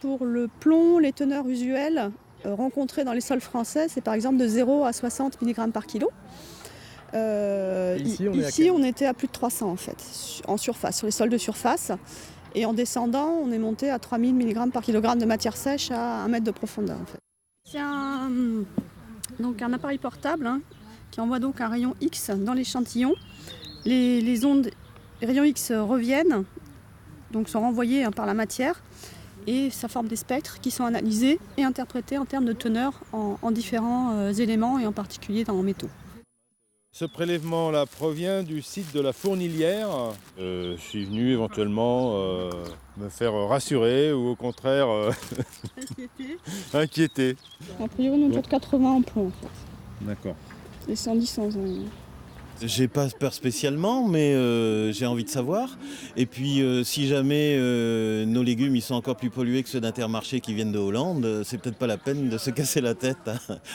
Pour le plomb, les teneurs usuelles rencontrées dans les sols français, c'est par exemple de 0 à 60 mg par kilo. Et ici, on est à Ici, quel? on était à plus de 300 en fait, en surface, sur les sols de surface. Et en descendant, on est monté à 3000 mg par kilogramme de matière sèche à 1 mètre de profondeur en fait. C'est donc un appareil portable qui envoie donc un rayon X dans l'échantillon. Les ondes, les rayons X reviennent, donc sont renvoyés par la matière. Et ça forme des spectres qui sont analysés et interprétés en termes de teneur en différents éléments et en particulier en métaux. Ce prélèvement-là provient du site de la Fournilière. Je suis venu éventuellement me faire rassurer ou au contraire inquiéter. A priori, on est autour de 80 en plomb en fait. D'accord. Et 110 sans. J'ai pas peur spécialement, mais j'ai envie de savoir. Et puis, si jamais nos légumes ils sont encore plus pollués que ceux d'Intermarché qui viennent de Hollande, c'est peut-être pas la peine de se casser la tête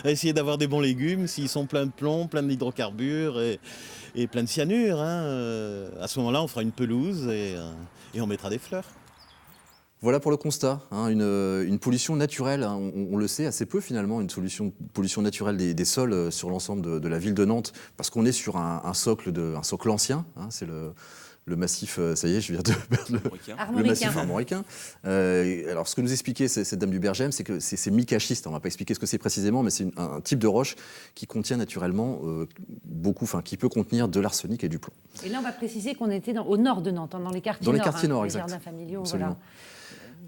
à essayer d'avoir des bons légumes s'ils sont pleins de plomb, pleins d'hydrocarbures et pleins de cyanure. À ce moment-là, on fera une pelouse et on mettra des fleurs. Voilà pour le constat, une pollution naturelle, on le sait assez peu finalement, une pollution naturelle des sols sur l'ensemble de la ville de Nantes, parce qu'on est sur un socle ancien, c'est le massif, ça y est, je viens de perdre le massif armoricain. Alors ce que nous expliquait cette dame du Bergem, c'est que c'est micaschiste, on ne va pas expliquer ce que c'est précisément, mais c'est un type de roche qui contient naturellement qui peut contenir de l'arsenic et du plomb. Et là on va préciser qu'on était au nord de Nantes, dans les quartiers nord. Dans les quartiers nord, les exact. jardins familiaux, Absolument. voilà.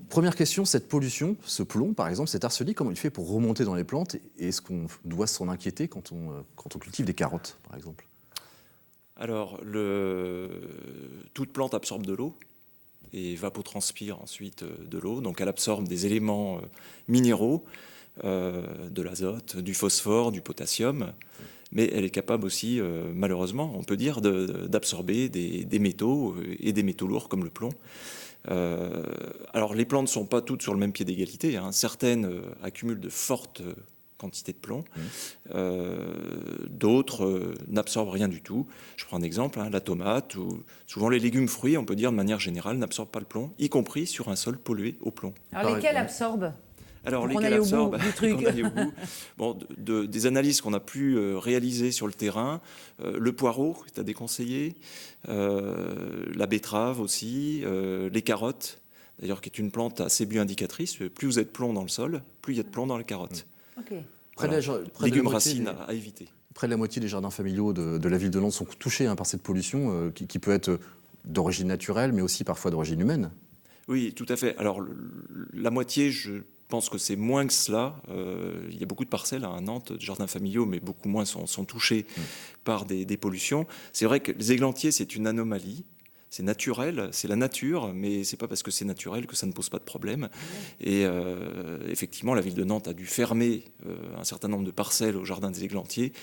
Première question, cette pollution, ce plomb par exemple, cet arsenic, comment il fait pour remonter dans les plantes? Et est-ce qu'on doit s'en inquiéter quand on cultive des carottes par exemple? Alors, toute plante absorbe de l'eau et evapotranspire ensuite de l'eau. Donc elle absorbe des éléments minéraux, de l'azote, du phosphore, du potassium. Mais elle est capable aussi, malheureusement, on peut dire, d'absorber des métaux et des métaux lourds comme le plomb. Alors les plantes ne sont pas toutes sur le même pied d'égalité. Certaines accumulent de fortes quantités de plomb. D'autres n'absorbent rien du tout. Je prends un exemple, la tomate, ou souvent les légumes fruits, on peut dire de manière générale, n'absorbent pas le plomb, y compris sur un sol pollué au plomb. Alors lesquels absorbent? Alors, pour lesquels absorbent du truc. Bon, des analyses qu'on a pu réaliser sur le terrain, le poireau est à déconseiller, la betterave aussi, les carottes, d'ailleurs qui est une plante assez bioindicatrice. Plus vous êtes plomb dans le sol, plus il y a de plomb dans les carottes. Okay. Légumes racines à éviter. Près de la moitié des jardins familiaux de la ville de Nantes sont touchés par cette pollution qui peut être d'origine naturelle, mais aussi parfois d'origine humaine. Oui, tout à fait. Alors, la moitié, je pense que c'est moins que cela. Il y a beaucoup de parcelles à Nantes, de jardins familiaux, mais beaucoup moins sont touchés par des pollutions. C'est vrai que les églantiers, c'est une anomalie. C'est naturel, c'est la nature, mais c'est pas parce que c'est naturel que ça ne pose pas de problème. Et effectivement, la ville de Nantes a dû fermer un certain nombre de parcelles au jardin des Églantiers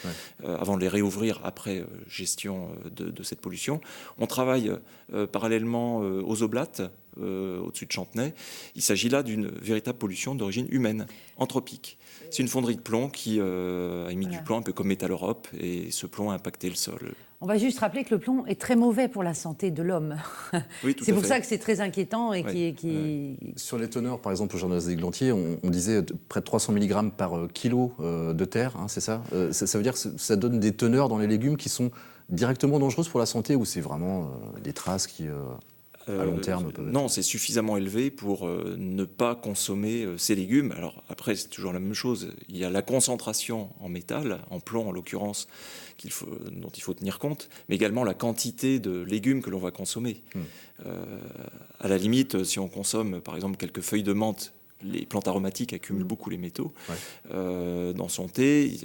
avant de les réouvrir après gestion de cette pollution. On travaille parallèlement aux Oblates, au-dessus de Chantenay. Il s'agit là d'une véritable pollution d'origine humaine, anthropique. C'est une fonderie de plomb qui a émis du plomb un peu comme Métal Europe, et ce plomb a impacté le sol. On va juste rappeler que le plomb est très mauvais pour la santé de l'homme. Oui, c'est pour ça que c'est très inquiétant. Et Sur les teneurs, par exemple, au jardin des Églantiers, on disait près de 300 mg par kilo de terre, c'est ça? Ça veut dire que ça donne des teneurs dans les légumes qui sont directement dangereuses pour la santé, ou c'est vraiment des traces qui... à long terme, non, c'est suffisamment élevé pour ne pas consommer ces légumes. Alors après, c'est toujours la même chose. Il y a la concentration en métal, en plomb en l'occurrence, dont il faut tenir compte, mais également la quantité de légumes que l'on va consommer. À la limite, si on consomme par exemple quelques feuilles de menthe, les plantes aromatiques accumulent beaucoup les métaux. Dans son thé,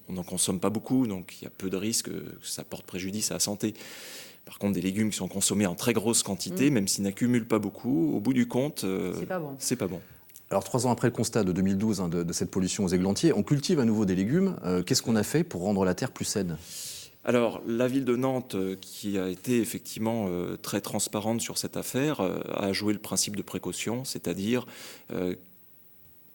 on n'en consomme pas beaucoup, donc il y a peu de risques que ça porte préjudice à la santé. Par contre, des légumes qui sont consommés en très grosse quantité, même s'ils n'accumulent pas beaucoup, au bout du compte, c'est pas bon. Alors 3 ans après le constat de 2012 de cette pollution aux Églantiers, on cultive à nouveau des légumes. Qu'est-ce qu'on a fait pour rendre la terre plus saine? Alors, la ville de Nantes, qui a été effectivement très transparente sur cette affaire, a joué le principe de précaution, c'est-à-dire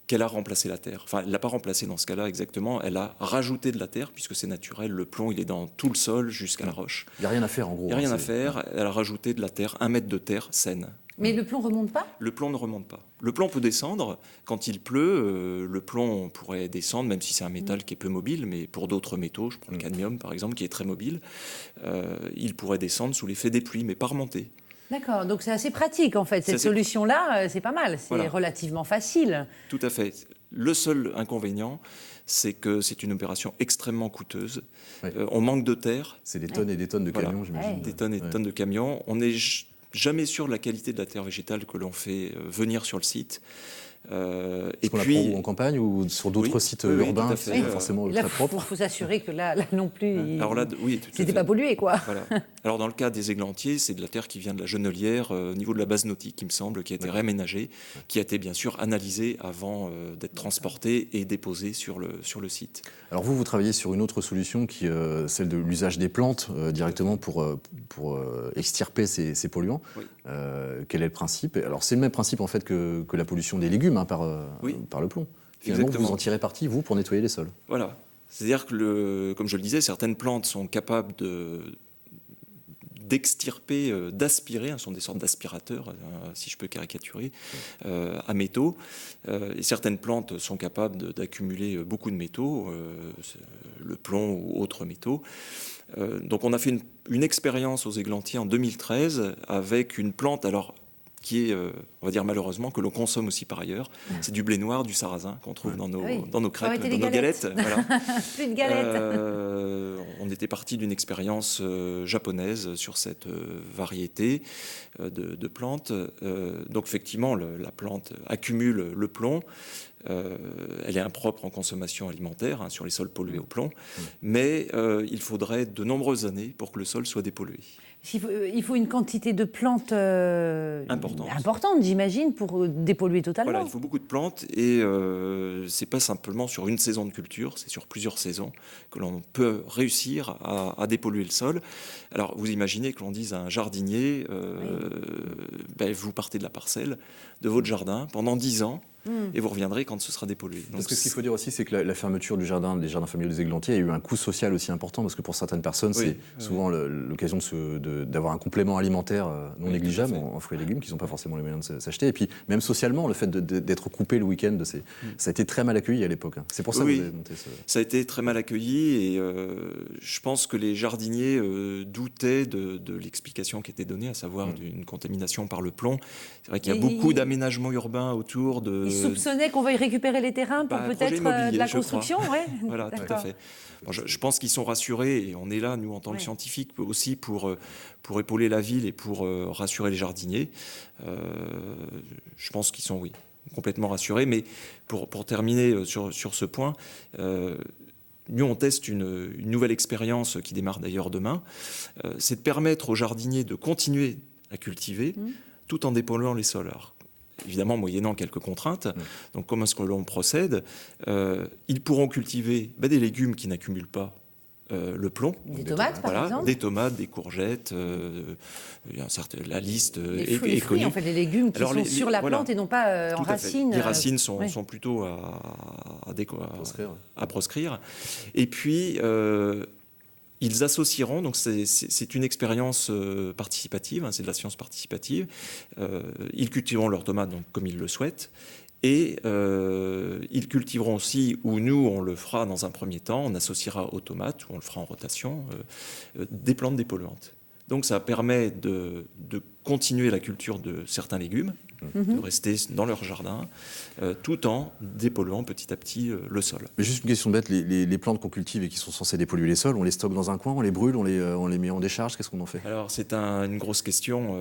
qu'elle a remplacé la terre. Enfin, elle ne l'a pas remplacée dans ce cas-là exactement, elle a rajouté de la terre, puisque c'est naturel, le plomb, il est dans tout le sol jusqu'à la roche. Il n'y a rien à faire en gros. Il n'y a rien à faire, elle a rajouté de la terre, 1 mètre de terre saine. Mais le plomb remonte pas? Le plomb ne remonte pas. Le plomb peut descendre quand il pleut. Le plomb pourrait descendre, même si c'est un métal qui est peu mobile, mais pour d'autres métaux, je prends le cadmium par exemple, qui est très mobile, il pourrait descendre sous l'effet des pluies, mais pas remonter. D'accord, donc c'est assez pratique en fait. Cette solution-là, c'est pas mal, c'est relativement facile. Tout à fait. Le seul inconvénient, c'est que c'est une opération extrêmement coûteuse. On manque de terre. C'est des tonnes et des tonnes de camions, j'imagine. Des tonnes et des tonnes de camions. On n'est jamais sûr de la qualité de la terre végétale que l'on fait venir sur le site. Et puis, la prend en campagne ou sur d'autres sites urbains qui sont forcément très propres. Il faut s'assurer que là non plus, alors là, c'était pas pollué, quoi. Voilà. Alors dans le cas des églantiers, c'est de la terre qui vient de la Genelière, au niveau de la base nautique, il me semble, qui a été réaménagée, qui a été bien sûr analysée avant d'être transportée et déposée sur le site. Alors vous travaillez sur une autre solution qui est celle de l'usage des plantes directement pour extirper ces polluants. Oui. Quel est le principe? Alors c'est le même principe en fait que la pollution des légumes par le plomb. Finalement, exactement. vous en tirez parti, vous, pour nettoyer les sols. Voilà. C'est-à-dire que, comme je le disais, certaines plantes sont capables d'extirper, d'aspirer, sont des sortes d'aspirateurs, si je peux caricaturer, à métaux. Et certaines plantes sont capables d'accumuler beaucoup de métaux, le plomb ou autres métaux. Donc on a fait une expérience aux églantiers en 2013 avec une plante, alors qui est, on va dire malheureusement, que l'on consomme aussi par ailleurs. C'est du blé noir, du sarrasin qu'on trouve dans nos crêpes, dans nos galettes. Voilà. Plus de galettes. On était parti d'une expérience japonaise sur cette variété de plantes. Donc effectivement, la plante accumule le plomb. Elle est impropre en consommation alimentaire sur les sols pollués au plomb, mais il faudrait de nombreuses années pour que le sol soit dépollué. Il faut une quantité de plantes importante, j'imagine, pour dépolluer totalement. Voilà, il faut beaucoup de plantes et c'est pas simplement sur une saison de culture, c'est sur plusieurs saisons que l'on peut réussir à dépolluer le sol. Alors vous imaginez que l'on dise à un jardinier, vous partez de la parcelle, de votre jardin pendant 10 ans, et vous reviendrez quand ce sera dépollué. Donc, parce que ce qu'il faut dire aussi, c'est que la fermeture des jardins familiaux des Églantiers a eu un coût social aussi important, parce que pour certaines personnes, c'est souvent l'occasion d'avoir un complément alimentaire non négligeable en fruits et légumes qu'ils n'ont pas forcément les moyens de s'acheter. Et puis même socialement, le fait d'être coupé le week-end, ça a été très mal accueilli à l'époque. C'est pour ça que vous avez monté ça a été très mal accueilli et je pense que les jardiniers doutaient de l'explication qui était donnée, à savoir d'une contamination par le plomb. C'est vrai qu'il y a beaucoup d'aménagements urbains autour de... Ils soupçonnaient qu'on veuille récupérer les terrains pour peut-être de la construction, Voilà, tout à fait. Bon, je pense qu'ils sont rassurés et on est là, nous, en tant que scientifiques, aussi pour épauler la ville et pour rassurer les jardiniers. Je pense qu'ils sont, complètement rassurés. Mais pour terminer sur ce point, nous, on teste une nouvelle expérience qui démarre d'ailleurs demain. C'est de permettre aux jardiniers de continuer à cultiver tout en dépolluant les sols. Alors, évidemment moyennant quelques contraintes. Donc comment est-ce que l'on procède? Ils pourront cultiver des légumes qui n'accumulent pas le plomb. Des tomates, par exemple. Des tomates, des courgettes, la liste les est connue. En fait, les légumes qui sont sur la plante et non pas en racines. Les racines sont plutôt à proscrire. Et puis... ils associeront, donc c'est une expérience participative, c'est de la science participative. Ils cultiveront leurs tomates donc, comme ils le souhaitent. Et ils cultiveront aussi, ou nous on le fera dans un premier temps, on associera aux tomates, ou on le fera en rotation, des plantes dépolluantes. Donc ça permet de continuer la culture de certains légumes, de rester dans leur jardin, tout en dépolluant petit à petit le sol. Mais juste une question bête, les plantes qu'on cultive et qui sont censées dépolluer les sols, on les stocke dans un coin, on les brûle, on les met en décharge, qu'est-ce qu'on en fait? Alors c'est une grosse question.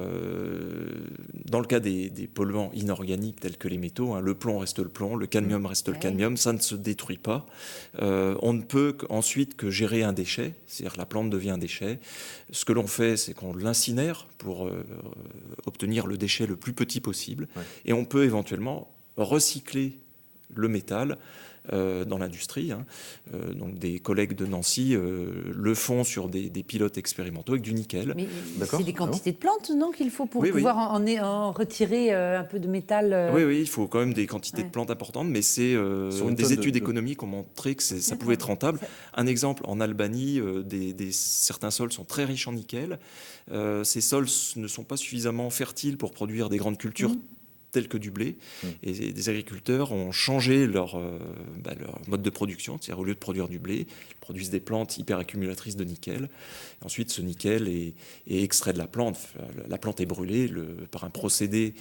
Dans le cas des polluants inorganiques tels que les métaux, le plomb reste le plomb, le cadmium reste le cadmium, ça ne se détruit pas. On ne peut ensuite que gérer un déchet, c'est-à-dire la plante devient un déchet. Ce que l'on fait, c'est qu'on l'incinère pour obtenir le déchet le plus petit possible. Et on peut éventuellement recycler le métal dans l'industrie. Donc des collègues de Nancy le font sur des pilotes expérimentaux avec du nickel. Mais c'est des quantités de plantes, non, qu'il faut pour pouvoir en retirer un peu de métal Oui, il faut quand même des quantités de plantes importantes, mais c'est des études économiques ont montré que ça pouvait être rentable. Un exemple, en Albanie, certains sols sont très riches en nickel. Ces sols ne sont pas suffisamment fertiles pour produire des grandes cultures tels que du blé. Et des agriculteurs ont changé leur mode de production. C'est-à-dire, au lieu de produire du blé, ils produisent des plantes hyper accumulatrices de nickel. Et ensuite, ce nickel est extrait de la plante. La plante est brûlée par un procédé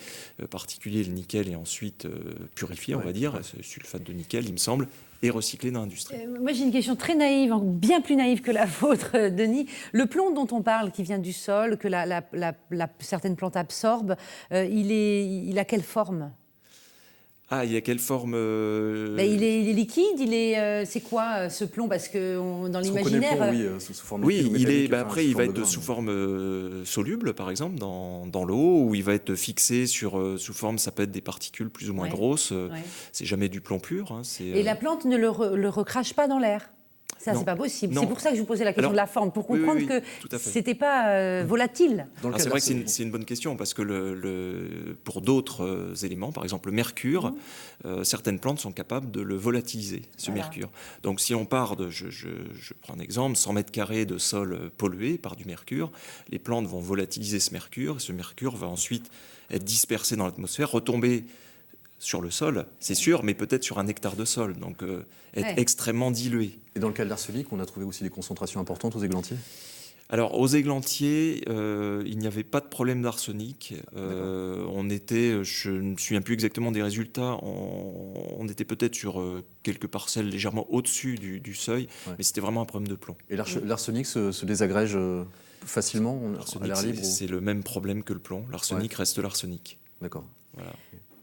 particulier. Le nickel est ensuite purifié, on va dire, ce sulfate de nickel, il me semble, et recyclé dans l'industrie. Moi, j'ai une question très naïve, bien plus naïve que la vôtre, Denis. Le plomb dont on parle, qui vient du sol, que certaines plantes absorbent, il a quelle forme ? Il a quelle forme il est liquide, c'est quoi ce plomb ? Parce que dans l'imaginaire... On connaît le plomb, sous forme après il va être sous forme soluble, par exemple, dans l'eau, ou il va être fixé sous forme, ça peut être des particules plus ou moins grosses. C'est jamais du plomb pur. Et la plante ne le recrache pas dans l'air ? Ça, c'est pas possible. C'est pour ça que je vous posais la question de la forme, pour comprendre que c'était pas volatile. C'est vrai que c'est une bonne question, parce que pour d'autres éléments, par exemple le mercure, certaines plantes sont capables de le volatiliser, ce mercure. Donc si on part je prends un exemple, 100 mètres carrés de sol pollué par du mercure, les plantes vont volatiliser ce mercure, et ce mercure va ensuite être dispersé dans l'atmosphère, retomber sur le sol, c'est sûr, mais peut-être sur un hectare de sol, donc être extrêmement dilué. Et dans le cas de l'arsenic, on a trouvé aussi des concentrations importantes aux églantiers ? Alors, aux églantiers, il n'y avait pas de problème d'arsenic. Je ne me souviens plus exactement des résultats. On était peut-être sur quelques parcelles légèrement au-dessus du seuil, mais c'était vraiment un problème de plomb. Et l'arsenic se désagrège facilement à l'air libre ? C'est le même problème que le plomb. L'arsenic reste l'arsenic. D'accord. Voilà.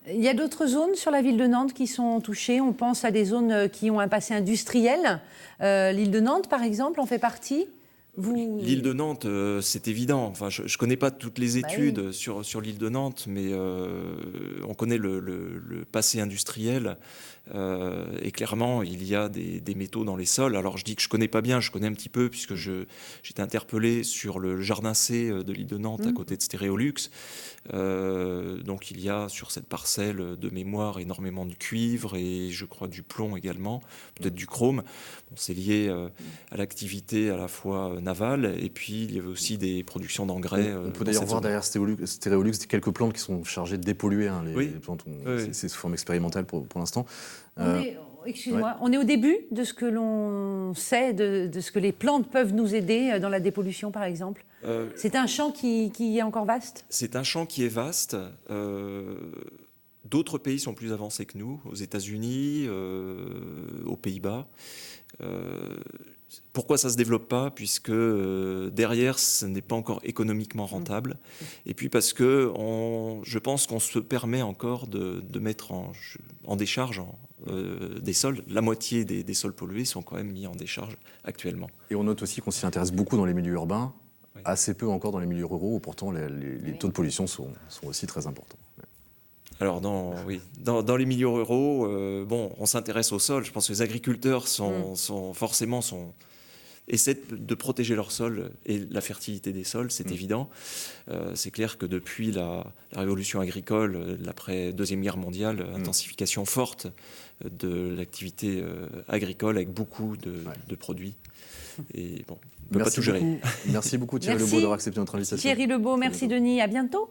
Il y a d'autres zones sur la ville de Nantes qui sont touchées. On pense à des zones qui ont un passé industriel. L'île de Nantes, par exemple, en fait partie. L'île de Nantes, c'est évident. Enfin, je ne connais pas toutes les études sur l'île de Nantes, mais on connaît le passé industriel. Et clairement, il y a des métaux dans les sols. Alors, je dis que je ne connais pas bien, je connais un petit peu, puisque j'étais interpellé sur le jardin C de l'île de Nantes, à côté de Stéréolux. Donc, il y a sur cette parcelle de mémoire énormément de cuivre et je crois du plomb également, peut-être du chrome. C'est lié à l'activité à la fois navale, et puis il y avait aussi des productions d'engrais. On peut d'ailleurs voir derrière Stéréolux quelques plantes qui sont chargées de dépolluer. Les plantes, c'est sous forme expérimentale pour l'instant. Excusez-moi, on est au début de ce que l'on sait, de ce que les plantes peuvent nous aider dans la dépollution, par exemple. C'est un champ qui est encore vaste ? C'est un champ qui est vaste. D'autres pays sont plus avancés que nous, aux États-Unis, aux Pays-Bas. Pourquoi ça ne se développe pas ? Puisque derrière, ce n'est pas encore économiquement rentable. Et puis parce que je pense qu'on se permet encore de mettre en décharge des sols. La moitié des sols pollués sont quand même mis en décharge actuellement. Et on note aussi qu'on s'y intéresse beaucoup dans les milieux urbains, assez peu encore dans les milieux ruraux, où pourtant les taux de pollution sont aussi très importants. Alors, dans les milieux ruraux, on s'intéresse au sol. Je pense que les agriculteurs essaient de protéger leur sol et la fertilité des sols, c'est évident. C'est clair que depuis la révolution agricole, l'après Deuxième Guerre mondiale, intensification forte de l'activité agricole avec beaucoup de produits. Et on ne peut pas tout gérer. Merci beaucoup Thierry Lebeau d'avoir accepté notre invitation. Thierry Lebeau, merci Denis, à bientôt.